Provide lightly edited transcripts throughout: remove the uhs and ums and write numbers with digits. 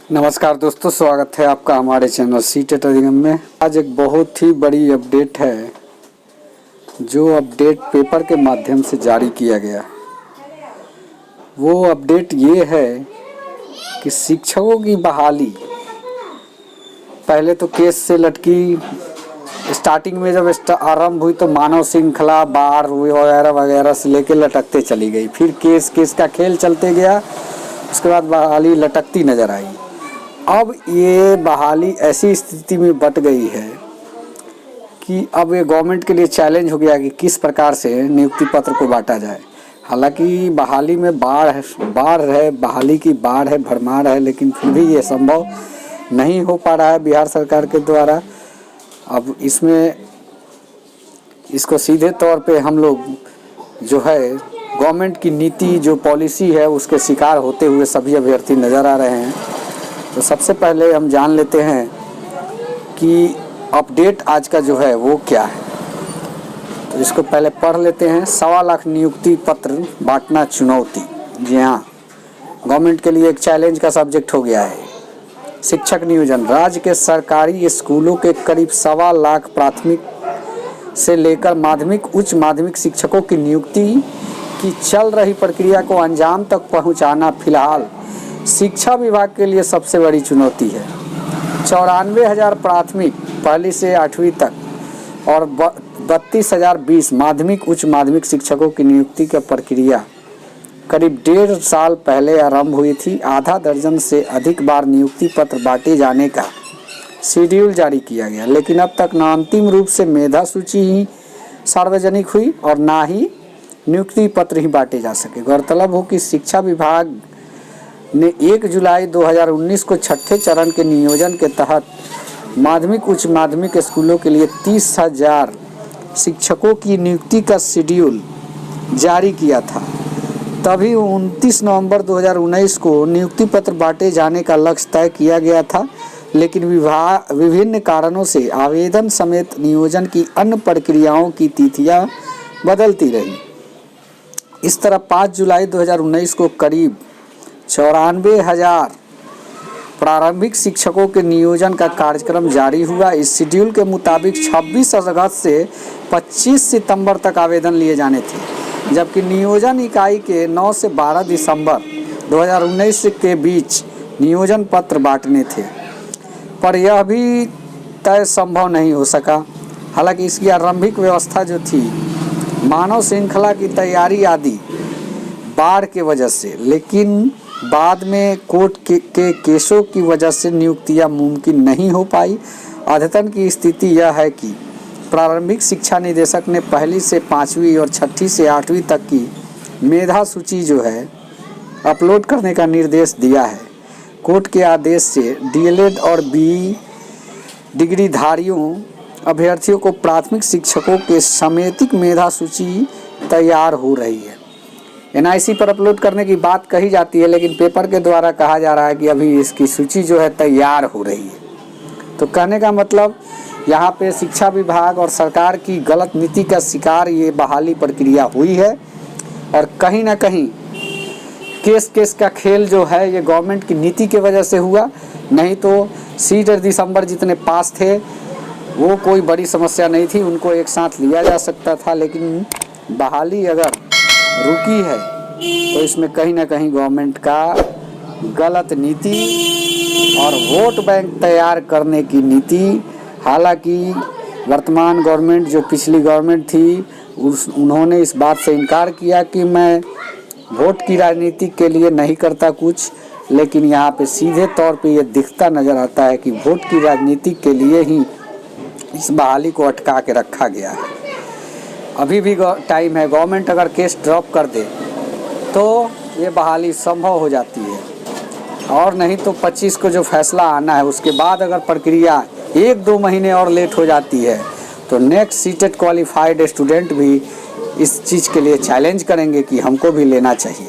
नमस्कार दोस्तों, स्वागत है आपका हमारे चैनल सीटेट अधिगम में। आज एक बहुत ही बड़ी अपडेट है जो अपडेट पेपर के माध्यम से जारी किया गया। वो अपडेट ये है कि शिक्षकों की बहाली पहले तो केस से लटकी। स्टार्टिंग में जब आरंभ हुई तो मानव श्रृंखला बाढ़ वगैरह वगैरह से लेके लटकते चली गई। फिर केस का खेल चलते गया, उसके बाद बहाली लटकती नज़र आई। अब ये बहाली ऐसी स्थिति में बट गई है कि अब ये गवर्नमेंट के लिए चैलेंज हो गया कि किस प्रकार से नियुक्ति पत्र को बांटा जाए। हालांकि बहाली में बाढ़ है, बहाली की बाढ़ है, भरमार है, लेकिन फिर भी ये संभव नहीं हो पा रहा है बिहार सरकार के द्वारा। अब इसको सीधे तौर पे हम लोग जो है गवर्नमेंट की नीति जो पॉलिसी है उसके शिकार होते हुए सभी अभ्यर्थी नज़र आ रहे हैं। तो सबसे पहले हम जान लेते हैं कि अपडेट आज का जो है वो क्या है। तो इसको पहले पढ़ लेते हैं। 1.25 लाख नियुक्ति पत्र बांटना चुनौती। जी हाँ, गवर्नमेंट के लिए एक चैलेंज का सब्जेक्ट हो गया है। शिक्षक नियोजन। राज्य के सरकारी स्कूलों के करीब 1.25 लाख प्राथमिक से लेकर माध्यमिक उच्च माध्यमिक शिक्षकों की नियुक्ति की चल रही प्रक्रिया को अंजाम तक पहुंचाना फिलहाल शिक्षा विभाग के लिए सबसे बड़ी चुनौती है। 94,000 प्राथमिक पहली से 8वीं तक और 32,020 माध्यमिक उच्च माध्यमिक शिक्षकों की नियुक्ति की प्रक्रिया करीब 1.5 साल पहले आरंभ हुई थी। आधा दर्जन से अधिक बार नियुक्ति पत्र बांटे जाने का शेड्यूल जारी किया गया, लेकिन अब तक न अंतिम रूप से मेधा सूची ही सार्वजनिक हुई और ना ही नियुक्ति पत्र ही बांटे जा सके। गौरतलब हो कि शिक्षा विभाग ने 1 जुलाई 2019 को छठे चरण के नियोजन के तहत माध्यमिक उच्च माध्यमिक स्कूलों के लिए 30,000 शिक्षकों की नियुक्ति का शेड्यूल जारी किया था। तभी 29 नवंबर 2019 को नियुक्ति पत्र बांटे जाने का लक्ष्य तय किया गया था, लेकिन विभिन्न कारणों से आवेदन समेत नियोजन की अन्य प्रक्रियाओं की तिथियां बदलती रही। इस तरह 5 जुलाई 2019 को करीब 94,000 प्रारंभिक शिक्षकों के नियोजन का कार्यक्रम जारी हुआ। इस शेड्यूल के मुताबिक 26 अगस्त से 25 सितंबर तक आवेदन लिए जाने थे, जबकि नियोजन इकाई के 9 से 12 दिसंबर 2019 के बीच नियोजन पत्र बांटने थे, पर यह भी तय संभव नहीं हो सका। हालांकि इसकी आरंभिक व्यवस्था जो थी मानव श्रृंखला की तैयारी आदि बाढ़ के वजह से, लेकिन बाद में कोर्ट के केसों की वजह से नियुक्तियां मुमकिन नहीं हो पाई। अद्यतन की स्थिति यह है कि प्रारंभिक शिक्षा निदेशक ने पहली से 5वीं और छठी से 8वीं तक की मेधा सूची जो है अपलोड करने का निर्देश दिया है। कोर्ट के आदेश से डीएलएड और बीई डिग्रीधारियों अभ्यर्थियों को प्राथमिक शिक्षकों के समेतिक मेधा सूची तैयार हो रही है। एनआईसी पर अपलोड करने की बात कही जाती है, लेकिन पेपर के द्वारा कहा जा रहा है कि अभी इसकी सूची जो है तैयार हो रही है। तो कहने का मतलब यहाँ पे शिक्षा विभाग और सरकार की गलत नीति का शिकार ये बहाली प्रक्रिया हुई है, और कहीं ना कहीं केस का खेल जो है ये गवर्नमेंट की नीति की वजह से हुआ। नहीं तो सीट दिसंबर जितने पास थे वो कोई बड़ी समस्या नहीं थी, उनको एक साथ लिया जा सकता था। लेकिन बहाली अगर रुकी है तो इसमें कहीं ना कहीं गवर्नमेंट का गलत नीति और वोट बैंक तैयार करने की नीति। हालांकि वर्तमान गवर्नमेंट जो पिछली गवर्नमेंट थी उन्होंने इस बात से इनकार किया कि मैं वोट की राजनीति के लिए नहीं करता कुछ, लेकिन यहाँ पे सीधे तौर पे ये दिखता नज़र आता है कि वोट की राजनीति के लिए ही इस बहाली को अटका के रखा गया है। अभी भी टाइम है, गवर्नमेंट अगर केस ड्रॉप कर दे तो ये बहाली संभव हो जाती है, और नहीं तो 25 को जो फैसला आना है उसके बाद अगर प्रक्रिया 1-2 महीने और लेट हो जाती है तो नेक्स्ट सीटेट क्वालिफाइड स्टूडेंट भी इस चीज़ के लिए चैलेंज करेंगे कि हमको भी लेना चाहिए।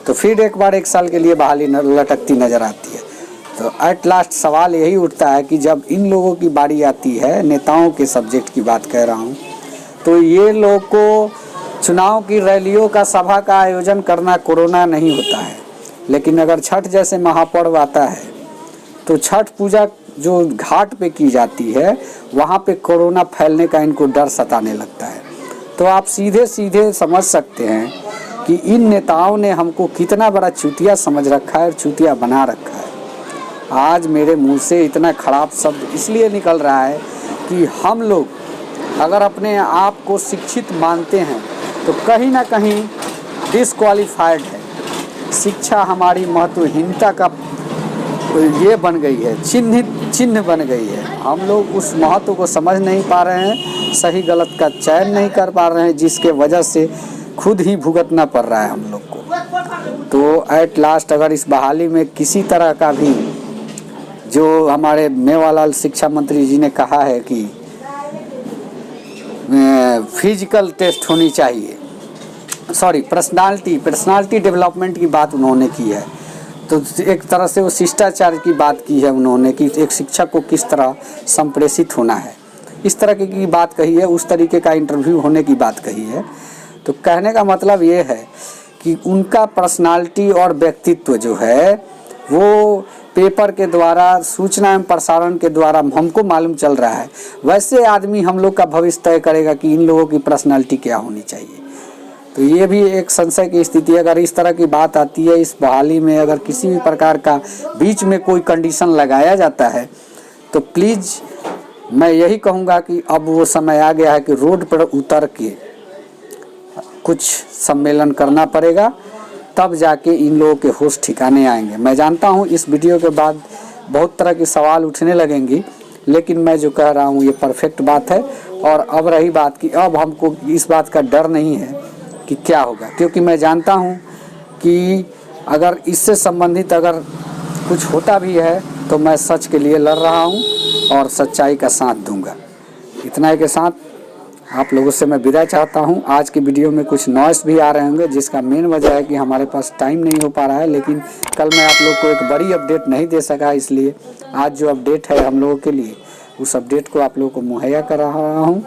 तो फिर एक बार 1 साल के लिए बहाली लटकती नज़र आती है। तो एट लास्ट सवाल यही उठता है कि जब इन लोगों की बारी आती है, नेताओं के सब्जेक्ट की बात कह रहा हूँ, तो ये लोग को चुनाव की रैलियों का सभा का आयोजन करना कोरोना नहीं होता है, लेकिन अगर छठ जैसे महापर्व आता है तो छठ पूजा जो घाट पे की जाती है वहाँ पे कोरोना फैलने का इनको डर सताने लगता है। तो आप सीधे सीधे समझ सकते हैं कि इन नेताओं ने हमको कितना बड़ा चूतिया समझ रखा है और चूतिया बना रखा है। आज मेरे मुंह से इतना खराब शब्द इसलिए निकल रहा है कि हम लोग अगर अपने आप को शिक्षित मानते हैं तो कहीं ना कहीं डिसक्वालीफाइड है। शिक्षा हमारी महत्वहीनता का ये बन गई है, चिन्ह बन गई है। हम लोग उस महत्व को समझ नहीं पा रहे हैं, सही गलत का चयन नहीं कर पा रहे हैं, जिसके वजह से खुद ही भुगतना पड़ रहा है हम लोग को। तो एट लास्ट अगर इस बहाली में किसी तरह का भी, जो हमारे मेवालाल शिक्षा मंत्री जी ने कहा है कि फिजिकल टेस्ट होनी चाहिए, सॉरी पर्सनालिटी डेवलपमेंट की बात उन्होंने की है, तो एक तरह से वो शिष्टाचार की बात की है उन्होंने कि एक शिक्षक को किस तरह संप्रेषित होना है, इस तरह की बात कही है, उस तरीके का इंटरव्यू होने की बात कही है। तो कहने का मतलब ये है कि उनका पर्सनालिटी और व्यक्तित्व जो है वो पेपर के द्वारा, सूचना एवं प्रसारण के द्वारा हमको मालूम चल रहा है। वैसे आदमी हम लोग का भविष्य तय करेगा कि इन लोगों की पर्सनालिटी क्या होनी चाहिए। तो ये भी एक संशय की स्थिति है। अगर इस तरह की बात आती है इस बहाली में, अगर किसी भी प्रकार का बीच में कोई कंडीशन लगाया जाता है तो प्लीज़ मैं यही कहूँगा कि अब वो समय आ गया है कि रोड पर उतर के कुछ सम्मेलन करना पड़ेगा, तब जाके इन लोगों के होश ठिकाने आएंगे। मैं जानता हूँ इस वीडियो के बाद बहुत तरह के सवाल उठने लगेंगी, लेकिन मैं जो कह रहा हूँ ये परफेक्ट बात है। और अब रही बात कि अब हमको इस बात का डर नहीं है कि क्या होगा, क्योंकि मैं जानता हूँ कि अगर इससे संबंधित अगर कुछ होता भी है तो मैं सच के लिए लड़ रहा हूँ और सच्चाई का साथ दूंगा। इतना के साथ आप लोगों से मैं विदा चाहता हूं। आज की वीडियो में कुछ नॉइस भी आ रहे होंगे, जिसका मेन वजह है कि हमारे पास टाइम नहीं हो पा रहा है, लेकिन कल मैं आप लोग को एक बड़ी अपडेट नहीं दे सका, इसलिए आज जो अपडेट है हम लोगों के लिए उस अपडेट को आप लोगों को मुहैया कर रहा हूं।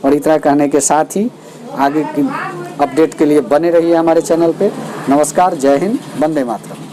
और इतना कहने के साथ ही आगे की अपडेट के लिए बने रहिए हमारे चैनल पे। नमस्कार, जय हिंद, वंदे मातरम।